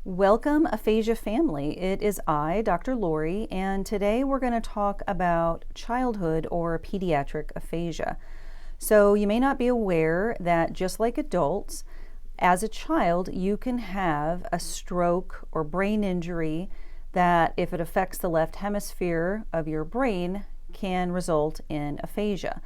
Welcome, Aphasia family. It is I, Dr. Lori, and today we're going to talk about childhood or pediatric aphasia. So you may not be aware that just like adults, as a child, you can have a stroke or brain injury that, if it affects the left hemisphere of your brain, can result in aphasia.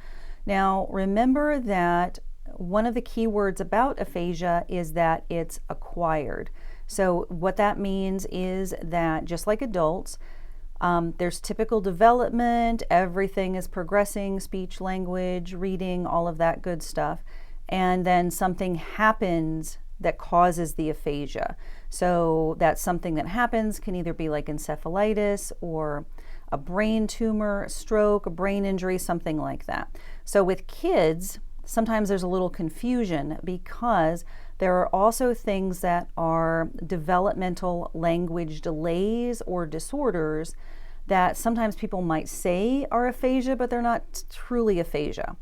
Now, remember that one of the key words about aphasia is that it's acquired. So what that means is that just like adults, there's typical development, everything is progressing, speech, language, reading, all of that good stuff. And then something happens that causes the aphasia. So that something that happens can either be like encephalitis or a brain tumor, a stroke, a brain injury, something like that. So with kids, sometimes there's a little confusion because there are also things that are developmental language delays or disorders that sometimes people might say are aphasia, but they're not truly aphasia.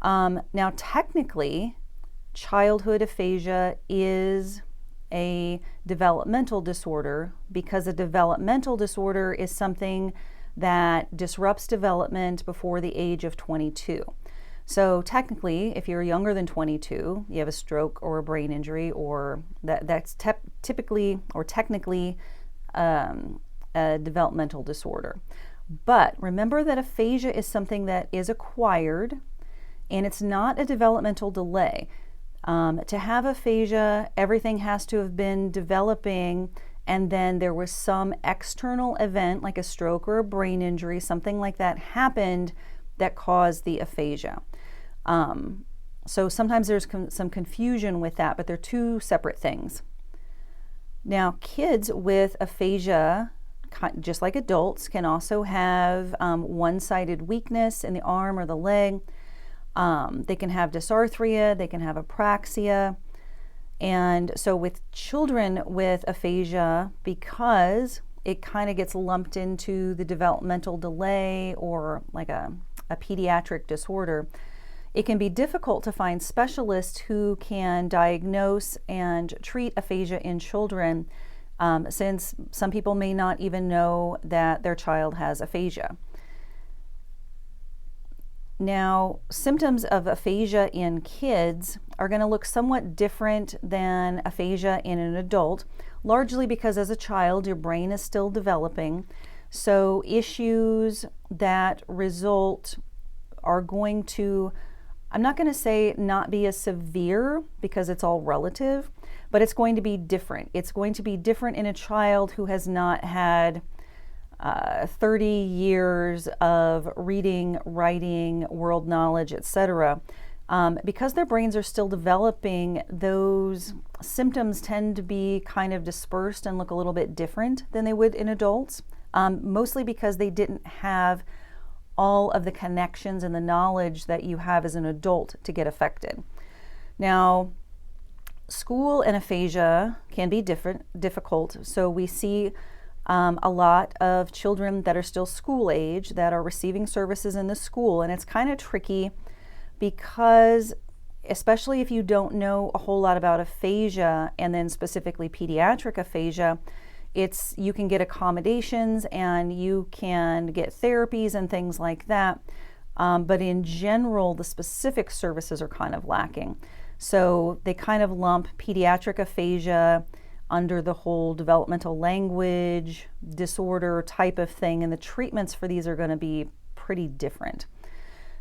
Now, technically, childhood aphasia is a developmental disorder because a developmental disorder is something that disrupts development before the age of 22. So technically, if you're younger than 22, you have a stroke or a brain injury, or that's typically or technically a developmental disorder. But remember that aphasia is something that is acquired, and it's not a developmental delay. To have aphasia, everything has to have been developing, and then there was some external event like a stroke or a brain injury, something like that happened that caused the aphasia. So sometimes there's some confusion with that, but they're two separate things. Now, kids with aphasia, just like adults, can also have one-sided weakness in the arm or the leg. They can have dysarthria, they can have apraxia. And so with children with aphasia, because it kind of gets lumped into the developmental delay or like a pediatric disorder, it can be difficult to find specialists who can diagnose and treat aphasia in children, since some people may not even know that their child has aphasia. Now, symptoms of aphasia in kids are going to look somewhat different than aphasia in an adult, largely because as a child, your brain is still developing. So issues that result are going to, I'm not going to say not be as severe because it's all relative, but it's going to be different. It's going to be different in a child who has not had 30 years of reading, writing, world knowledge, etc. Because their brains are still developing, those symptoms tend to be kind of dispersed and look a little bit different than they would in adults, mostly because they didn't have all of the connections and the knowledge that you have as an adult to get affected. Now, school and aphasia can be difficult. So we see a lot of children that are still school age that are receiving services in the school, and it's kind of tricky because, especially if you don't know a whole lot about aphasia and then specifically pediatric aphasia, you can get accommodations and you can get therapies and things like that. But in general, the specific services are kind of lacking. So they kind of lump pediatric aphasia under the whole developmental language disorder type of thing, and the treatments for these are going to be pretty different.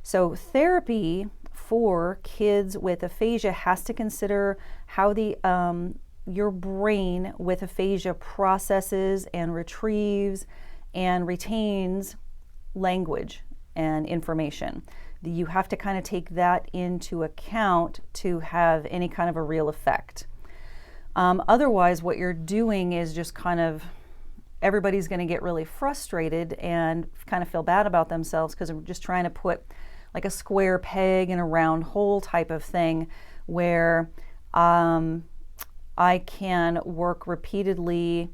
So therapy for kids with aphasia has to consider how your brain with aphasia processes and retrieves and retains language and information. You have to kind of take that into account to have any kind of a real effect. Otherwise, what you're doing is just kind of, everybody's going to get really frustrated and kind of feel bad about themselves because they're just trying to put like a square peg in a round hole type of thing where I can work repeatedly,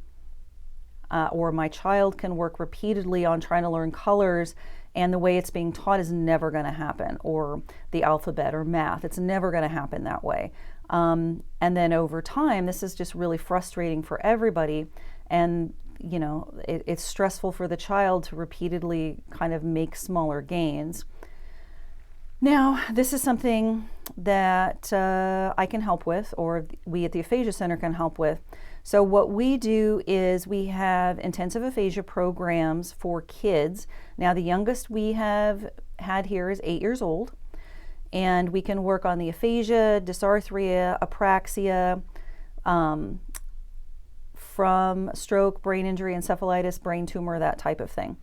or my child can work repeatedly on trying to learn colors, and the way it's being taught is never going to happen, or the alphabet or math. It's never going to happen that way. And then over time, this is just really frustrating for everybody. And, it's stressful for the child to repeatedly kind of make smaller gains. Now, this is something that I can help with, or we at the Aphasia Center can help with. So what we do is we have intensive aphasia programs for kids. Now, the youngest we have had here is 8 years old, and we can work on the aphasia, dysarthria, apraxia, from stroke, brain injury, encephalitis, brain tumor, that type of thing.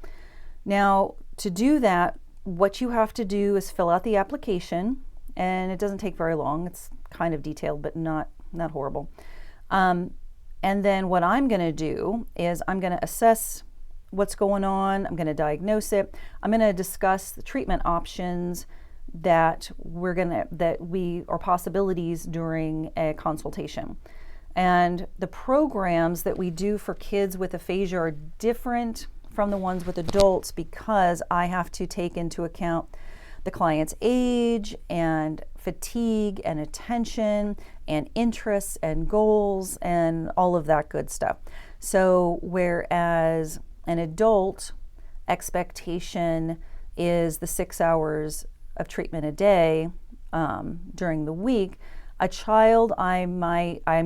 Now, to do that, what you have to do is fill out the application, and it doesn't take very long. It's kind of detailed, but not horrible. And then what I'm going to do is I'm going to assess what's going on. I'm going to diagnose it. I'm going to discuss the treatment options that are possibilities during a consultation. And the programs that we do for kids with aphasia are different from the ones with adults because I have to take into account the client's age and fatigue and attention and interests and goals and all of that good stuff. So whereas an adult expectation is the 6 hours of treatment a day during the week, a child I'm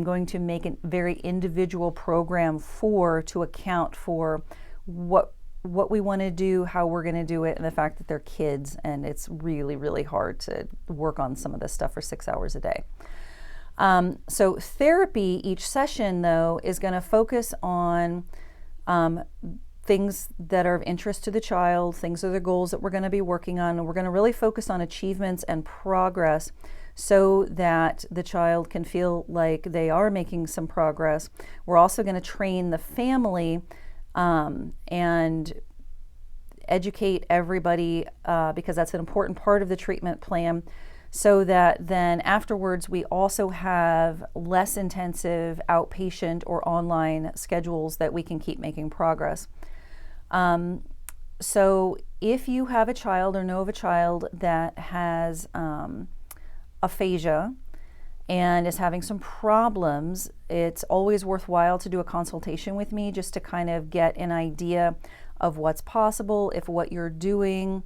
going to make a very individual program to account for what we want to do, how we're going to do it, and the fact that they're kids, and it's really, really hard to work on some of this stuff for 6 hours a day. So therapy, each session though, is going to focus on things that are of interest to the child, things are the goals that we're going to be working on, and we're going to really focus on achievements and progress so that the child can feel like they are making some progress. We're also going to train the family and educate everybody because that's an important part of the treatment plan, so that then afterwards we also have less intensive outpatient or online schedules that we can keep making progress. So if you have a child or know of a child that has aphasia and is having some problems, it's always worthwhile to do a consultation with me just to kind of get an idea of what's possible, if what you're doing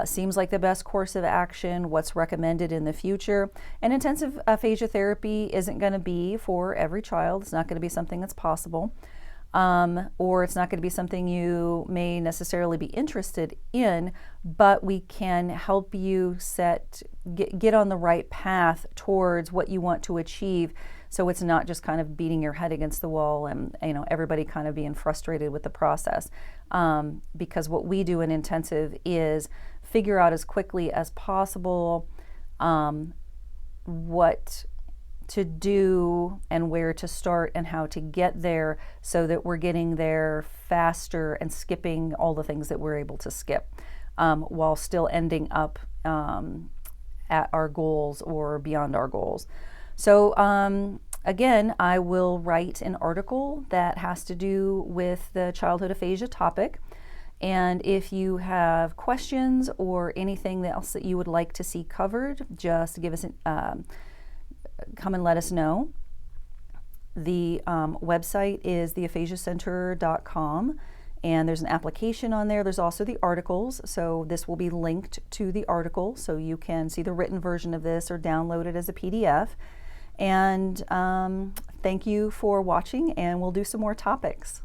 seems like the best course of action, what's recommended in the future. And intensive aphasia therapy isn't going to be for every child. It's not going to be something that's possible. Or it's not going to be something you may necessarily be interested in, but we can help you get on the right path towards what you want to achieve, so it's not just kind of beating your head against the wall and everybody kind of being frustrated with the process. Because what we do in intensive is figure out as quickly as possible what to do and where to start and how to get there, so that we're getting there faster and skipping all the things that we're able to skip, while still ending up at our goals or beyond our goals. So again, I will write an article that has to do with the childhood aphasia topic. And if you have questions or anything else that you would like to see covered, just give us come and let us know. The website is theaphasiacenter.com, and there's an application on there. There's also the articles, so this will be linked to the article, so you can see the written version of this or download it as a PDF. And thank you for watching, and we'll do some more topics.